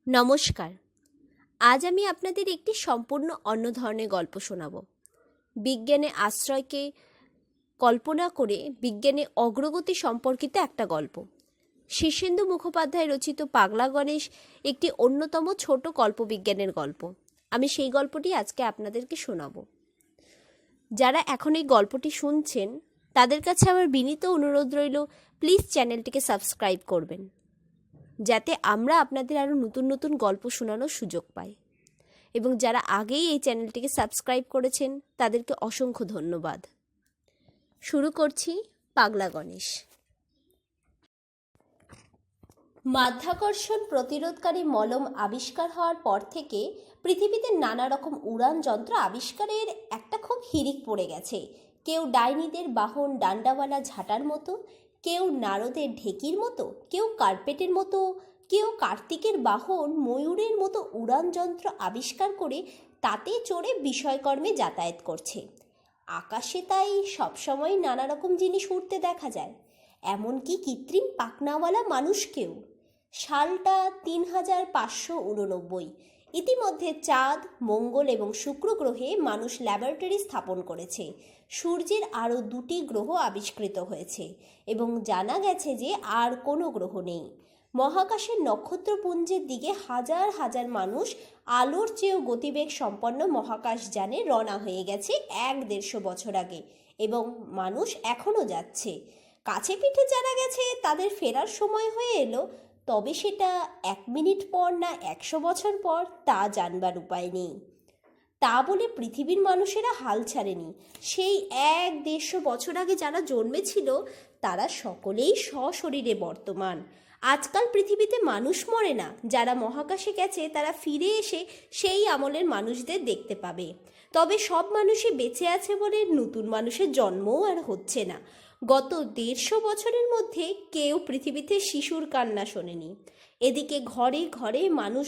নমস্কার। আজ আমি আপনাদের একটি সম্পূর্ণ অন্য ধরনের গল্প শোনাব। বিজ্ঞানের আশ্রয়কে কল্পনা করে বিজ্ঞানের অগ্রগতি সম্পর্কিত একটা গল্প। শীর্ষেন্দু মুখোপাধ্যায় রচিত পাগলা গণেশ একটি অন্যতম ছোট কল্পবিজ্ঞানের গল্প। আমি সেই গল্পটি আজকে আপনাদেরকে শোনাব। যারা এখন এই গল্পটি শুনছেন তাদের কাছে আমার বিনীত অনুরোধ রইল, প্লিজ চ্যানেলটিকে সাবস্ক্রাইব করবেন, যাতে আমরা আপনাদের আরও নতুন নতুন গল্প শোনানোর সুযোগ পাই। এবং যারা আগেই এই চ্যানেলটিকে সাবস্ক্রাইব করেছেন তাদেরকে অসংখ্য ধন্যবাদ। শুরু করছি পাগলা গণেশ। মাধ্যাকর্ষণ প্রতিরোধকারী মলম আবিষ্কার হওয়ার পর থেকে পৃথিবীতে নানা রকম উড়ান যন্ত্র আবিষ্কারের একটা খুব হিড়িক পড়ে গেছে। কেউ ডাইনিদের বাহন ডান্ডাওয়ালা ঝাঁটার মতো, কেউ নারদের ঢেকির মতো, কেউ কার্পেটের মতো, কেউ কার্তিকের বাহন ময়ূরের মতো উড়ান যন্ত্র আবিষ্কার করে তাতে চড়ে বিষয়কর্মে যাতায়াত করছে। আকাশে তাই সবসময় নানা রকম জিনিস উড়তে দেখা যায়, এমনকি কৃত্রিম পাখনাওয়ালা মানুষকেও। সালটা ৩৫৮৯। ইতিমধ্যে চাঁদ, মঙ্গল এবং শুক্র গ্রহে মানুষ ল্যাবরেটরি স্থাপন করেছে। সূর্যের আরও ২টি গ্রহ আবিষ্কৃত হয়েছে এবং জানা গেছে যে আর কোনো গ্রহ নেই। মহাকাশের নক্ষত্রপুঞ্জের দিকে হাজার হাজার মানুষ আলোর চেয়েও গতিবেগ সম্পন্ন মহাকাশযানে রওনা হয়ে গেছে ১-১৫০ বছর আগে, এবং মানুষ এখনও যাচ্ছে। কাছে পিঠে জানা গেছে তাদের ফেরার সময় হয়ে এলো, তবে সেটা ১ মিনিট পর না ১০০ বছর পর তা জানবার উপায় নেই। তা বলে পৃথিবীর মানুষেরা হাল ছাড়েনি। সেই ১-১৫০ বছর আগে যারা জন্মেছিল তারা সকলেই সশরীরে বর্তমান। আজকাল পৃথিবীতে মানুষ মরে না। যারা মহাকাশে গেছে তারা ফিরে এসে সেই আমলের মানুষদের দেখতে পাবে। তবে সব মানুষই বেঁচে আছে বলে নতুন মানুষের জন্মও আর হচ্ছে না। গত ১৫০ বছরের মধ্যে কেউ পৃথিবীতে শিশুর কান্না শোনেনি। এদিকে ঘরে ঘরে মানুষ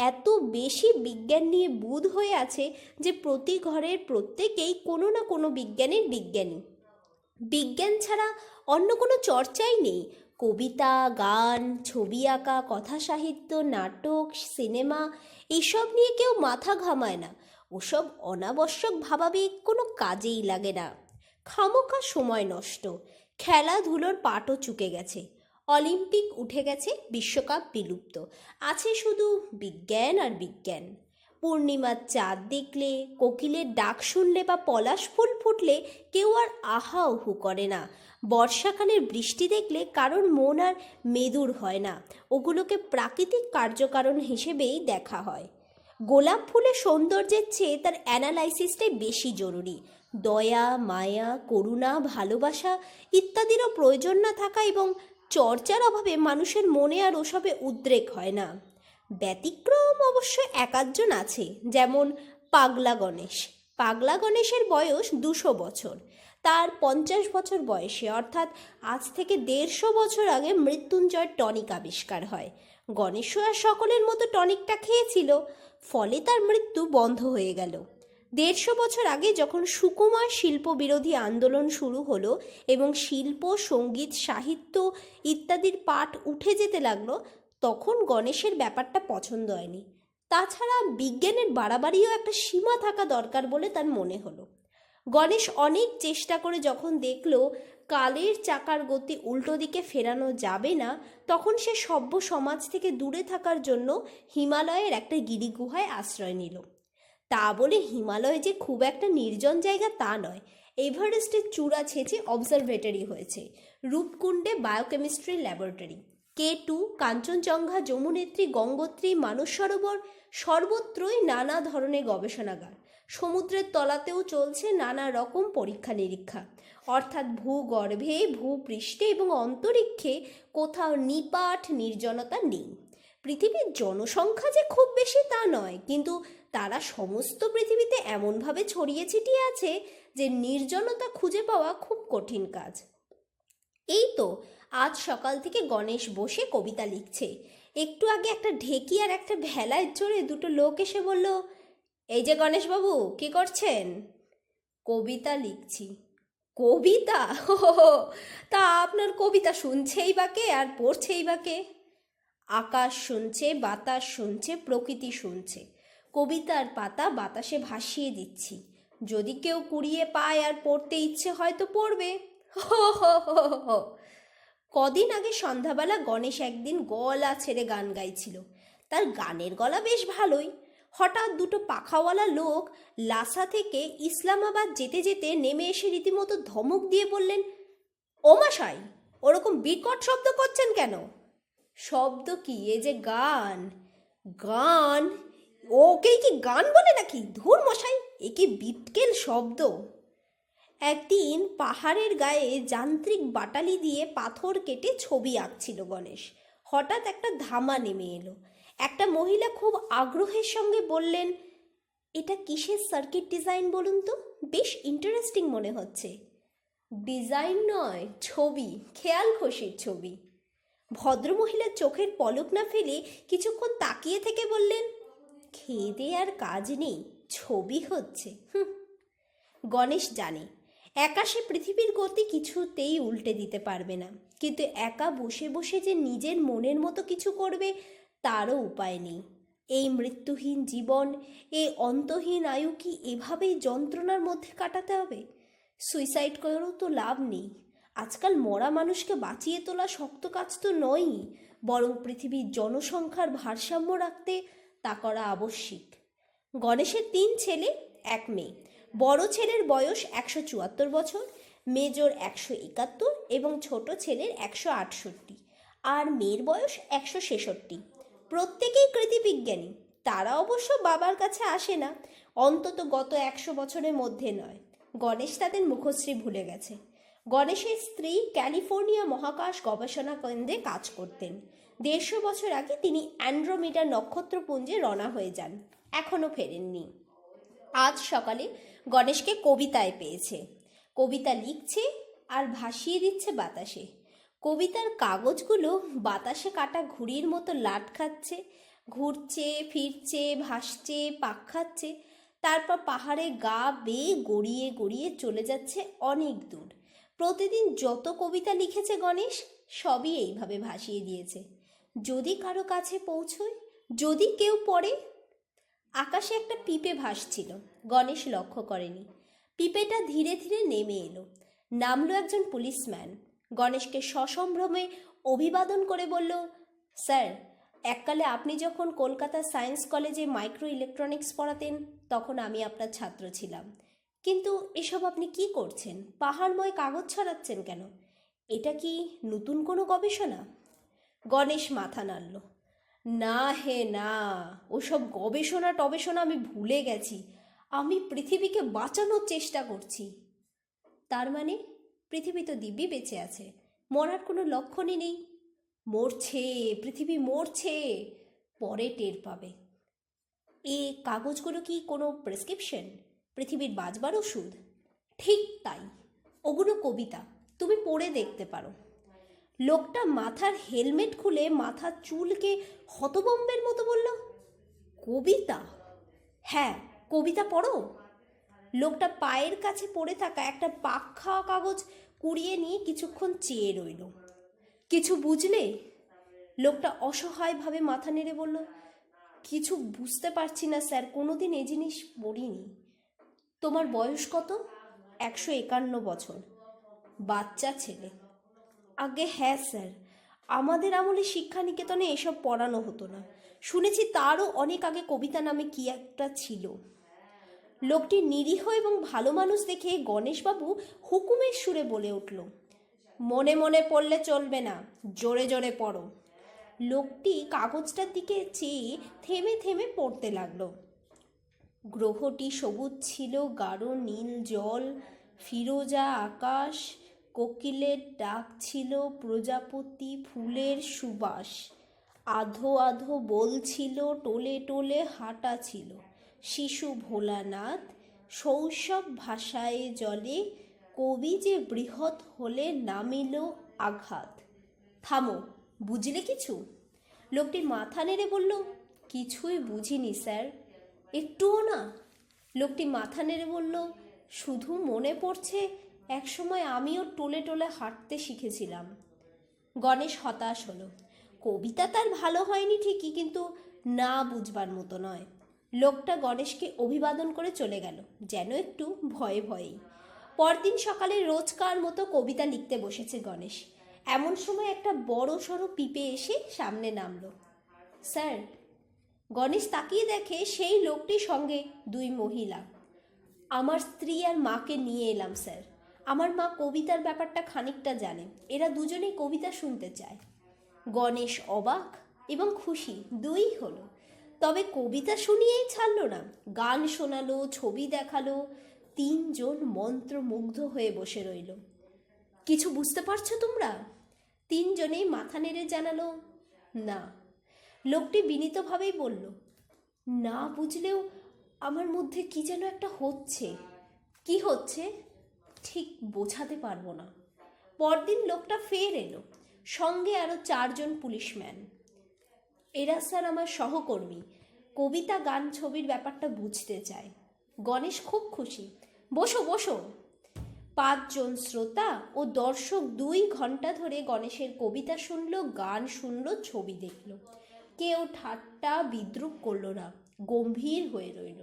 এত বেশি বিজ্ঞান নিয়ে বুঁদ হয়ে আছে যে প্রতি ঘরের প্রত্যেকেই কোনো না কোনো বিজ্ঞানের বিজ্ঞানী। বিজ্ঞান ছাড়া অন্য কোনো চর্চাই নেই। কবিতা, গান, ছবি আঁকা, কথা সাহিত্য, নাটক, সিনেমা এইসব নিয়ে কেউ মাথা ঘামায় না। ওসব অনাবশ্যক ভাবাবেগ কোনো কাজেই লাগে না, খামোখা সময় নষ্ট। খেলাধুলোর পাটও চুকে গেছে। অলিম্পিক উঠে গেছে, বিশ্বকাপ বিলুপ্ত। আছে শুধু বিজ্ঞান আর বিজ্ঞান। পূর্ণিমার চাঁদ দেখলে, কোকিলের ডাক শুনলে বা পলাশ ফুল ফুটলে কেউ আর আহা উহু করে না। বর্ষাকালের বৃষ্টি দেখলে কারোর মন আর মেদুর হয় না। ওগুলোকে প্রাকৃতিক কার্যকারণ হিসেবেই দেখা হয়। গোলাপ ফুলের সৌন্দর্যের চেয়ে তার অ্যানালাইসিসটাই বেশি জরুরি। দয়া, মায়া, করুণা, ভালোবাসা ইত্যাদিরও প্রয়োজন না থাকা এবং চর্চার অভাবে মানুষের মনে আর ওসবে উদ্রেক হয় না। ব্যতিক্রম অবশ্য একাধজন আছে, যেমন পাগলা গণেশ। পাগলা গণেশের বয়স ২০০ বছর। তার ৫০ বছর বয়সে, অর্থাৎ আজ থেকে ১৫০ বছর আগে মৃত্যুঞ্জয় টনিক আবিষ্কার হয়। গণেশও আর সকলের মতো টনিকটা খেয়েছিল, ফলে তার মৃত্যু বন্ধ হয়ে গেল। ১৫০ বছর আগে যখন সুকুমার শিল্প বিরোধী আন্দোলন শুরু হলো এবং শিল্প, সঙ্গীত, সাহিত্য ইত্যাদির পাঠ উঠে যেতে লাগলো, তখন গণেশের ব্যাপারটা পছন্দ হয়নি। তাছাড়া বিজ্ঞানের বাড়াবাড়িও একটা সীমা থাকা দরকার বলে তার মনে হলো। গণেশ অনেক চেষ্টা করে যখন দেখলো কালের চাকার গতি উল্টো দিকে ফেরানো যাবে না, তখন সে সভ্য সমাজ থেকে দূরে থাকার জন্য হিমালয়ের একটা গিরিগুহায় আশ্রয় নিল। তা বলে হিমালয় যে খুব একটা নির্জন জায়গা তা নয়। এভারেস্টের চূড়া ছেঁচে অবজারভেটরি হয়েছে, রূপকুণ্ডে biochemistry laboratory, K2, Kanchenjunga, Yamunotri, Gangotri, Manas Sarovar, সর্বত্রই নানা ধরনের গবেষণাগার। সমুদ্রের তলাতেও চলছে নানা রকম পরীক্ষা নিরীক্ষা। অর্থাৎ ভূগর্ভে, ভূপৃষ্ঠে এবং অন্তরিক্ষে কোথাও নিপাট নির্জনতা নেই। পৃথিবীর জনসংখ্যা যে খুব বেশি তা নয়, কিন্তু তারা সমস্ত পৃথিবীতে এমনভাবে ছড়িয়ে ছিটিয়ে আছে যে নির্জনতা খুঁজে পাওয়া খুব কঠিন কাজ। এই তো আজ সকাল থেকে গণেশ বসে কবিতা লিখছে। একটু আগে একটা ঢেকি আর একটা ভেলায় চড়ে দুটো লোক এসে বলল, এই যে গণেশবাবু, কি করছেন? কবিতা লিখছি। কবিতা? তা আপনার কবিতা শুনছেই বা কে আর পড়ছেই বা কে? আকাশ শুনছে, বাতাস শুনছে, প্রকৃতি শুনছে। কবিতার পাতা বাতাসে ভাসিয়ে দিচ্ছি। যদি কেউ কুড়িয়ে পায় আর পড়তে ইচ্ছে হয় তো পড়বে। হো হো হো হো। কদিন আগে সন্ধ্যাবেলা গণেশ একদিন গলা ছেড়ে গান গাইছিল। তার গানের গলা বেশ ভালোই। হঠাৎ দুটো পাখাওয়ালা লোক লাসা থেকে ইসলামাবাদ যেতে যেতে নেমে এসে রীতিমতো ধমক দিয়ে বললেন, ও মশাই, ওরকম বিকট শব্দ করছেন কেন? শব্দ কি, এ যে গান। গান? ওকেই কি গান বলে নাকি? ধুর মশাই, এ কি বিটকেল শব্দ। একদিন পাহাড়ের গায়ে যান্ত্রিক বাটালি দিয়ে পাথর কেটে ছবি আঁকছিল গণেশ। হঠাৎ একটা ধামা নেমে এলো। একটা মহিলা খুব আগ্রহের সঙ্গে বললেন, এটা কিসের সার্কিট ডিজাইন বলুন তো? বেশ ইন্টারেস্টিং মনে হচ্ছে। ডিজাইন নয়, ছবি, খেয়াল খুশির ছবি। ভদ্রমহিলার চোখের পলক না ফেলে কিছুক্ষণ তাকিয়ে থেকে বললেন, খেয়ে দিয়ে আর কাজ নেই, ছবি হচ্ছে। গণেশ জানে একা সে পৃথিবীর গতি কিছুতেই উল্টে দিতে পারবে না, কিন্তু একা বসে বসে যে নিজের মনের মতো কিছু করবে তারও উপায় নেই। এই মৃত্যুহীন জীবন, এই অন্তহীন আয়ু কি এভাবেই যন্ত্রণার মধ্যে কাটাতে হবে? সুইসাইড করেও তো লাভ নেই। আজকাল মরা মানুষকে বাঁচিয়ে তোলা শক্ত কাজ তো নয়ই, বরং পৃথিবীর জনসংখ্যার ভারসাম্য রাখতে তা করা আবশ্যিক। গণেশের 3 ছেলে, 1 মেয়ে। বড় ছেলের বয়স 174 বছর, মেজর 171 এবং ছোট ছেলের 168, আর মেয়ের বয়স 166। প্রত্যেকেই কৃতিবিজ্ঞানী। তারা অবশ্য বাবার কাছে আসে না, অন্তত গত 100 বছরের মধ্যে নয়। গণেশ তাদের মুখশ্রী ভুলে গেছে। গণেশের স্ত্রী ক্যালিফোর্নিয়া মহাকাশ গবেষণা কেন্দ্রে কাজ করতেন। 150 বছর আগে তিনি অ্যান্ড্রোমেডা নক্ষত্রপুঞ্জে রওনা হয়ে যান, এখনও ফেরেননি। আজ সকালে গণেশকে কবিতায় পেয়েছে। কবিতা লিখছে আর ভাসিয়ে দিচ্ছে বাতাসে। কবিতার কাগজগুলো বাতাসে কাটা ঘুড়ির মতো লাট খাচ্ছে, ঘুরছে, ফিরছে, ভাসছে, পাক খাচ্ছে। তারপর পাহাড়ে গা বেয়ে গড়িয়ে গড়িয়ে চলে যাচ্ছে অনেক দূর। প্রতিদিন যত কবিতা লিখেছে গণেশ, সবই এইভাবে ভাসিয়ে দিয়েছে। যদি কারো কাছে পৌঁছয়, যদি কেউ পড়ে। আকাশে একটা পিঁপে ভাসছিল, গণেশ লক্ষ্য করেনি। পিঁপেটা ধীরে ধীরে নেমে এলো। নামলো একজন পুলিশম্যান। গণেশকে সসম্ভ্রমে অভিবাদন করে বলল, স্যার, এককালে আপনি যখন কলকাতা সায়েন্স কলেজে মাইক্রো ইলেকট্রনিক্স পড়াতেন তখন আমি আপনার ছাত্র ছিলাম। কিন্তু এসব আপনি কি করছেন? পাহাড়ময় কাগজ ছড়াচ্ছেন কেন? এটা কি নতুন কোনো গবেষণা? গণেশ মাথা নাড়ল। না হে না, ওসব গবেষণা টবেষণা আমি ভুলে গেছি। আমি পৃথিবীকে বাঁচানোর চেষ্টা করছি। তার মানে পৃথিবী তো দিব্যি বেঁচে আছে, মরার কোনো লক্ষণই নেই। মরছে, পৃথিবী মরছে, পরে টের পাবে। এ কাগজগুলো কি কোনো প্রেসক্রিপশন, পৃথিবীর বাঁচবার ওষুধ? ঠিক তাই, ওগুলো কবিতা, তুমি পড়ে দেখতে পারো। লোকটা মাথার হেলমেট খুলে মাথার চুলকে হতবম্বের মতো বলল, কবিতা? হ্যাঁ, কবিতা পড়ো। লোকটা পায়ের কাছে পড়ে থাকা একটা পাক খাওয়া কাগজ কুড়িয়ে নিয়ে কিছুক্ষণ চেয়ে রইল। কিছু বুঝলে? লোকটা অসহায়ভাবে মাথা নেড়ে বলল, কিছু বুঝতে পারছি না স্যার, কোনোদিন এই জিনিস পড়িনি। তোমার বয়স কত? 151 বছর। বাচ্চা ছেলে? আগে হ্যাঁ স্যার, আমাদের আমলে শিক্ষা নিকেতনে এসব পড়ানো হতো না। শুনেছি তারও অনেক আগে কবিতা নামে কি একটা ছিল। লোকটি নিরীহ এবং ভালো মানুষ দেখে গণেশবাবু হুকুমের সুরে বলে উঠল, মনে মনে পড়লে চলবে না, জোরে জোরে পড়ো। লোকটি কাগজটার দিকে চেয়ে থেমে থেমে পড়তে লাগলো। গ্রহটি সবুজ ছিল, গাঢ় নীল জল, ফিরোজা আকাশ, কোকিলের ডাক ছিল, প্রজাপতি ফুলের সুবাস, আধো আধো বলছিল, টোলে টোলে হাঁটা ছিল, শিশু ভোলানাথ, শৈশব ভাষায় জলে, কবি যে বৃহৎ হলে নামিল আঘাত। থামো, বুঝলে কিছু? লোকটি মাথা নেড়ে বলল, কিছুই বুঝিনি স্যার। একটুও না? লোকটি মাথা নেড়ে বলল, শুধু মনে পড়ছে একসময় আমিও টোলে টোলে হাঁটতে শিখেছিলাম। গণেশ হতাশ হলো। কবিতা তার ভালো হয়নি ঠিকই, কিন্তু না বুঝবার মতো নয়। লোকটা গণেশকে অভিবাদন করে চলে গেল, যেন একটু ভয়ে ভয়েই। পরদিন সকালে রোজকার মতো কবিতা লিখতে বসেছে গণেশ। এমন সময় একটা বড় সড়ো পিঁপে এসে সামনে নামলো। স্যার, গণেশ তাকিয়ে দেখে সেই লোকটির সঙ্গে দুই মহিলা। আমার স্ত্রী আর মাকে নিয়ে এলাম স্যার। আমার মা কবিতার ব্যাপারটা খানিকটা জানে, এরা দুজনেই কবিতা শুনতে চায়। গণেশ অবাক এবং খুশি দুই হলো। তবে কবিতা শুনিয়েই ছাড়লো না, গান শোনালো, ছবি দেখালো। তিনজন মন্ত্রমুগ্ধ হয়ে বসে রইল। কিছু বুঝতে পারছো তোমরা? তিনজনেই মাথা নেড়ে জানালো না। লোকটি বিনীতভাবেই বলল, না বুঝলেও আমার মধ্যে কি যেন একটা হচ্ছে। কি হচ্ছে ঠিক বোঝাতে পারবো না। পরদিন লোকটা ফের এলো, সঙ্গে আরো 4জন পুলিশম্যান। এরা স্যার আমার সহকর্মী, কবিতা গান ছবির ব্যাপারটা বুঝতে চায়। গণেশ খুব খুশি। বসো বসো। 5জন শ্রোতা ও দর্শক 2 ঘন্টা ধরে গণেশের কবিতা শুনলো, গান শুনলো, ছবি দেখলো। কেউ ঠাট্টা বিদ্রূপ করলো না, গম্ভীর হয়ে রইল।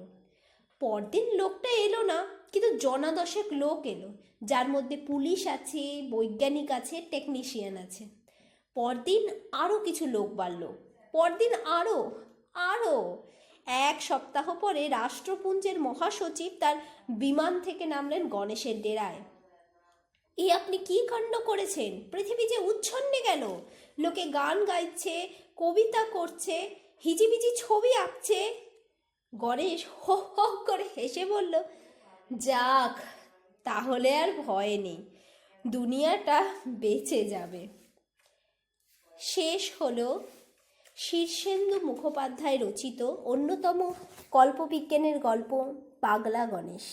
পরদিন লোকটা এলো না, কিন্তু জনাদশেক লোক এলো, যার মধ্যে পুলিশ আছে, বৈজ্ঞানিক আছে, টেকনিশিয়ান আছে। পরদিন আরও কিছু লোক বাড়ল, পরদিন আরও আরও। 1 সপ্তাহ পরে রাষ্ট্রপুঞ্জের মহাসচিব তার বিমান থেকে নামলেন গণেশের ডেরায়। এ আপনি কি কাণ্ড করেছেন? পৃথিবী যে উচ্ছন্নে গেল। লোকে গান গাইছে, কবিতা করছে, হিজিবিজি ছবি আঁকছে। গণেশ হো হো করে হেসে বলল, যাক, তাহলে আর ভয় নেই, দুনিয়াটা বেঁচে যাবে। শেষ হলো শীর্ষেন্দু মুখোপাধ্যায় রচিত অন্যতম কল্পবিজ্ঞানের গল্প পাগলা গণেশ।